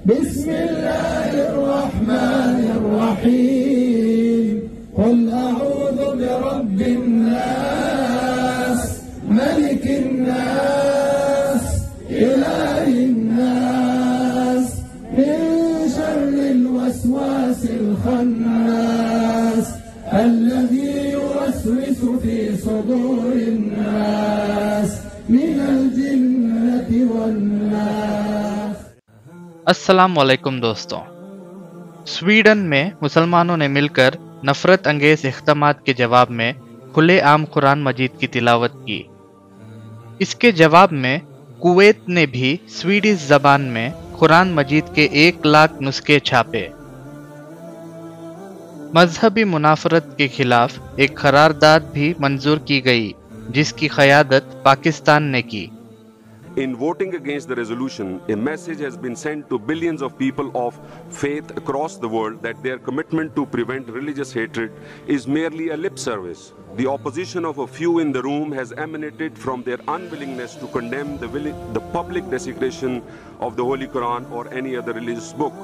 بسم الله الرحمن الرحيم قل أعوذ برب الناس ملك الناس إله الناس من شر الوسواس الخناس الذي يوسوس في صدور الناس من الجنة والناس۔ अस्सलाम वालेकुम दोस्तों। स्वीडन में मुसलमानों ने मिलकर नफरत अंगेज इख्तिमात के जवाब में खुले आम कुरान मजीद की तिलावत की। इसके जवाब में कुवैत ने भी स्वीडिश जबान में कुरान मजीद के 1 लाख नुस्खे छापे। मजहबी मुनाफरत के खिलाफ एक करारदाद भी मंजूर की गई, जिसकी क़यादत पाकिस्तान ने की। In voting against the resolution, a message has been sent to billions of people of faith across the world that their commitment to prevent religious hatred is merely a lip service. The opposition of a few in the room has emanated from their unwillingness to condemn the public desecration of the Holy Quran or any other religious book.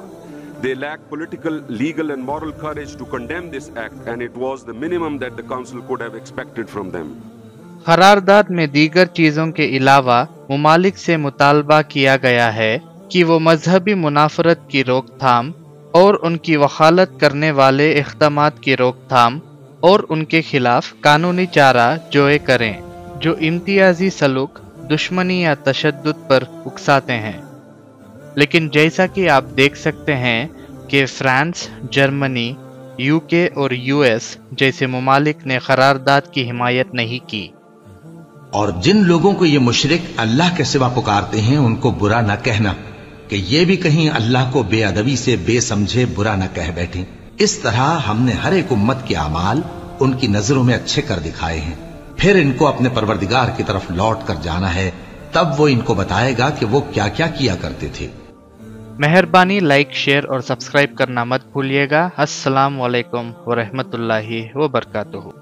They lack political, legal and moral courage to condemn this act, and it was the minimum that the council could have expected from them. करारदाद में दीगर चीज़ों के अलावा मुमालिक से मुतालबा किया गया है कि वो मजहबी मुनाफरत की रोकथाम और उनकी वकालत करने वाले इक़दामात की रोकथाम और उनके खिलाफ कानूनी चारा जोए करें जो इम्तियाजी सलूक, दुश्मनी या तशद्दुद पर उकसाते हैं। लेकिन जैसा कि आप देख सकते हैं कि फ्रांस, जर्मनी, यूके और यूएस जैसे मुमालिक ने करारदाद की हिमायत नहीं की। और जिन लोगों को ये मुशरिक अल्लाह के सिवा पुकारते हैं उनको बुरा न कहना कि ये भी कहीं अल्लाह को बेअदबी से बेसमझे बुरा न कह बैठे। इस तरह हमने हर एक उम्मत के अमाल उनकी नजरों में अच्छे कर दिखाए हैं। फिर इनको अपने परवरदिगार की तरफ लौट कर जाना है, तब वो इनको बताएगा कि वो क्या क्या किया करते थे। मेहरबानी लाइक, शेयर और सब्सक्राइब करना मत भूलिएगा। अस्सलाम वालेकुम व रहमतुल्लाहि व बरकातुहू।